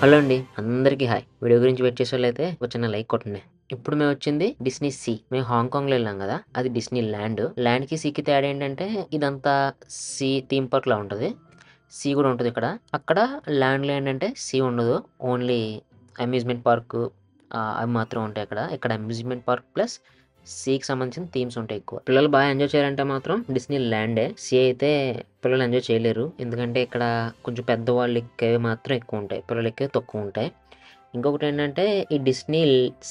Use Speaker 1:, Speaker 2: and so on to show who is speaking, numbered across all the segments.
Speaker 1: Hello అండి. అందరికీ hi. Video గురించి వెయిట్ చేసేవాళ్ళైతే ఒక చిన్న లైక్ కొట్టండి. ఇప్పుడు మేమొచ్చింది డిస్నీ సీ. మేము హాంకాంగ్‌లో ఎళ్ళాం గదా! అది డిస్నీ ల్యాండ్. ల్యాండ్‌కి, సీకి తేడా ఏంటంటే ఇదంతా సీ థీమ్ పార్క్‌లా ఉంటది. సీ గూడా ఉంటదిక్కడ. అక్కడ ల్యాండ్‌లో ఏంటంటే సీ ఉండదు. ఓన్లీ అమ్యూజ్‌మెంట్ పార్కు అవి మాత్రం ఉంటాయక్కడ. ఇక్కడ అమ్యూజ్‌మెంట్ పార్క్ ప్లస్ సీకి సంబంధించిన థీమ్స్ ఉంటాయి ఎక్కువ. పిల్లలు బాగా ఎంజాయ్ చేయాలంటే మాత్రం డిస్నీ ల్యాండే. సీ అయితే పిల్లలు ఎంజాయ్ చేయలేరు. ఎందుకంటే ఇక్కడ కొంచెం పెద్దవాళ్ళు ఎక్కేవి మాత్రం ఎక్కువుంటాయి. పిల్లలు ఎక్కేవి తక్కువుంటాయి. ఇంకొకటేంటంటే ఈ డిస్నీ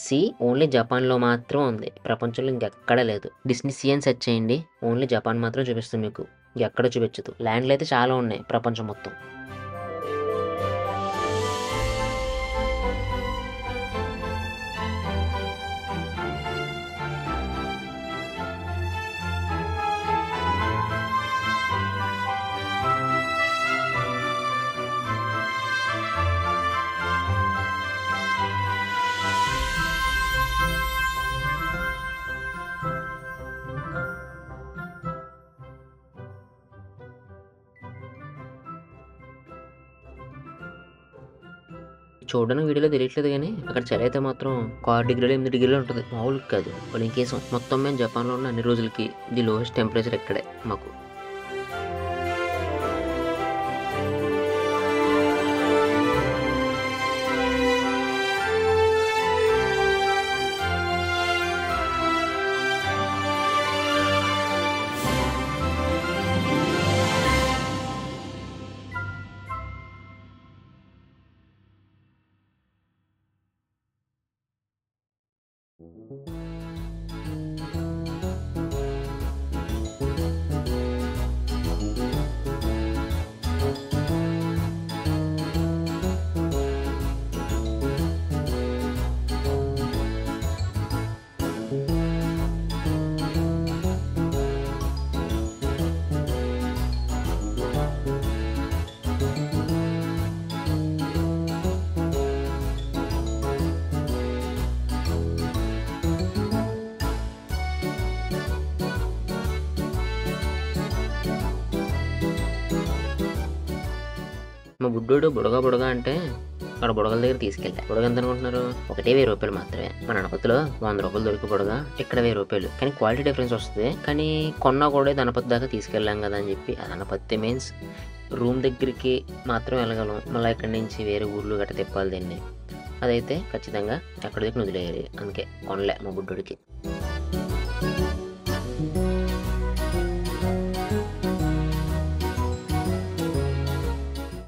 Speaker 1: సీ ఓన్లీ జపాన్‌లో మాత్రం ఉంది. ప్రపంచంలో ఇంకెక్కడా లేదు. డిస్నీ సీ అని సెర్చ్ చేయండి. ఓన్లీ జపాన్ మాత్రం చూపిస్తుంది మీకు. ఇంకెక్కడ చూపించదు. ల్యాండ్‌లు అయితే చాలా ఉన్నాయి ప్రపంచం మొత్తం. చూడడానికి వీడియోలో తెలియట్లేదు గానీ, అక్కడ చలి అయితే మాత్రం ఒక 6 డిగ్రీలు, 8 డిగ్రీలు ఉంటది. మామూలుగా కాదు. భలే మొత్తం మేము జపాన్‌లో ఉన్న అన్ని రోజులకి ది లోయెస్ట్ టెంపరేచర్ ఇక్కడే మాకు. మా బుడ్డోడు బుడగా బుడగా అంటే అక్కడ బుడగల దగ్గర తీసుకెళ్ళా. బుడగ ఎంత అనుకుంటున్నారు? ఒకటే ₹1000 మాత్రమే. మన అనపతిలో ₹100 దొరికి బుడగ, ఇక్కడ ₹1000. కానీ క్వాలిటీ డిఫరెన్స్ వస్తుంది. కానీ కొన్నా కూడా ఇది అనపతి దాకా తీసుకెళ్ళాం కదా అని చెప్పి, అది అనపతి మీన్స్ రూమ్ దగ్గరికి మాత్రం వెళ్ళగలం. మళ్ళీ ఇక్కడి నుంచి వేరే ఊర్లు గట్ట తిప్పాలి దీన్ని. అదైతే ఖచ్చితంగా ఎక్కడ దగ్గర వదిలేయాలి. అందుకే కొనలే మా బుడ్డోడికి.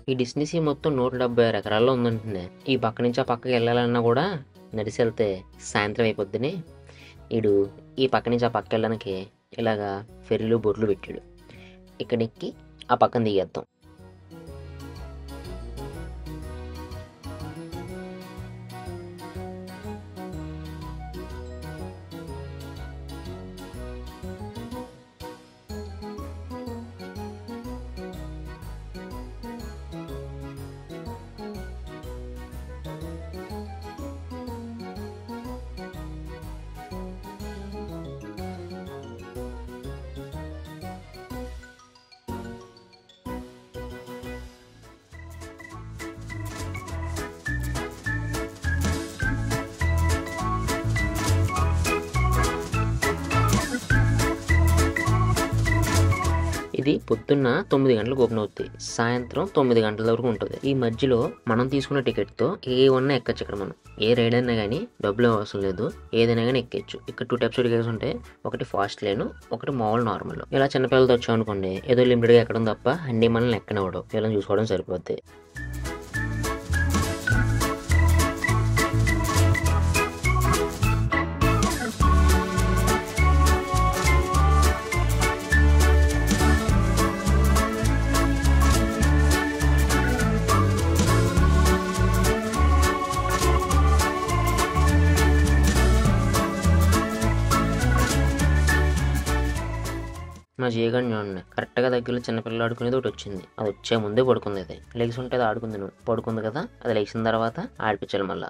Speaker 1: ఈ డిస్నీ సీ మొత్తం 176 ఎకరాల్లో ఉందంటుంది. ఈ పక్క నుంచి ఆ పక్కకి వెళ్ళాలన్నా కూడా నడిచి వెళ్తే సాయంత్రం అయిపోద్దని ఈడు ఈ పక్క నుంచి ఆ పక్క వెళ్ళడానికి ఇలాగా ఫెర్రీలు బొట్లు పెట్టాడు. ఇక్కడెక్కి ఆ పక్కన దిగేద్దాం. ఇది పొద్దున్న 9 గంటలకు ఓపెన్ అవుద్ది. సాయంత్రం 9 గంటల వరకు ఉంటుంది. ఈ మధ్యలో మనం తీసుకున్న టికెట్తో ఏవన్నా ఎక్కచ్చు. ఇక్కడ మనం ఏ రైడ్ అయినా కానీ డబ్బులు అవసరం లేదు. ఏదైనా కానీ ఎక్కేచ్చు. ఇక్కడ 2 టైప్స్ టికెట్స్ ఉంటాయి. ఒకటి ఫాస్ట్ లేను, ఒకటి మామూలు నార్మల్. ఇలా చిన్నపిల్లలతో వచ్చాం అనుకోండి, ఏదో లిమిటెడ్గా ఎక్కడం తప్ప అన్ని మనల్ని ఎక్కనివ్వడం. ఇలా చూసుకోవడం సరిపోద్ది. మా జీగాడిని చూడండి, కరెక్ట్గా దగ్గరలో చిన్నపిల్లలు ఆడుకునేది ఒకటి వచ్చింది. అది వచ్చే ముందే పడుకుంది. అది లెగ్స్ ఉంటే అది ఆడుకుంది. నువ్వు పడుకుంది కదా, అది లెగ్సిన తర్వాత ఆడిపించాలి మళ్ళీ.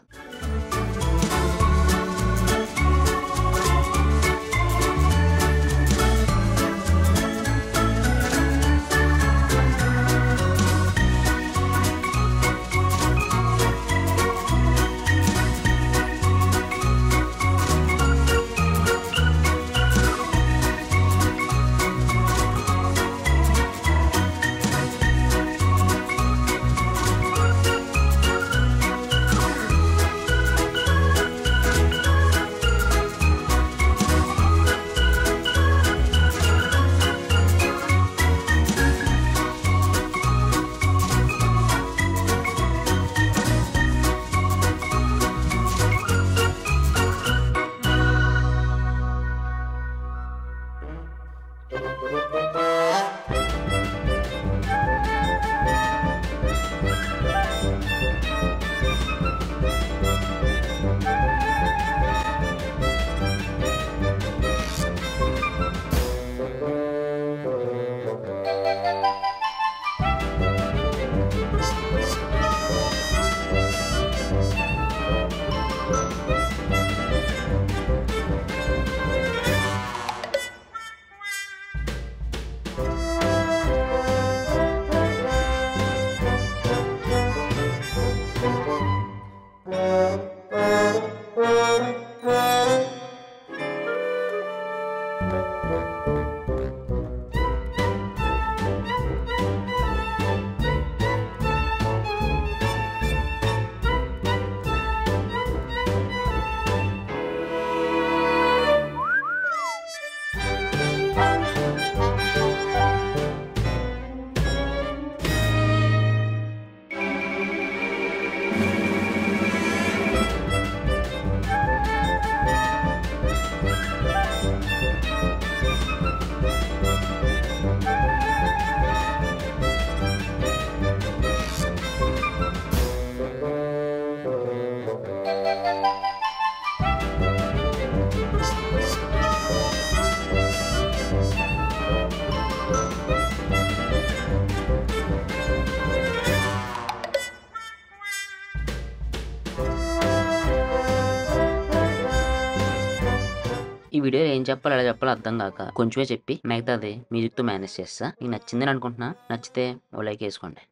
Speaker 1: వీడియోలో ఏం చెప్పాలో ఎలా చెప్పాలో అర్థం కాక కొంచెమే చెప్పి మిగతాది మ్యూజిక్తో మేనేజ్ చేస్తా. మీకు నచ్చిందని అనుకుంటున్నా. నచ్చితే ఓ లైక్ వేసుకోండి.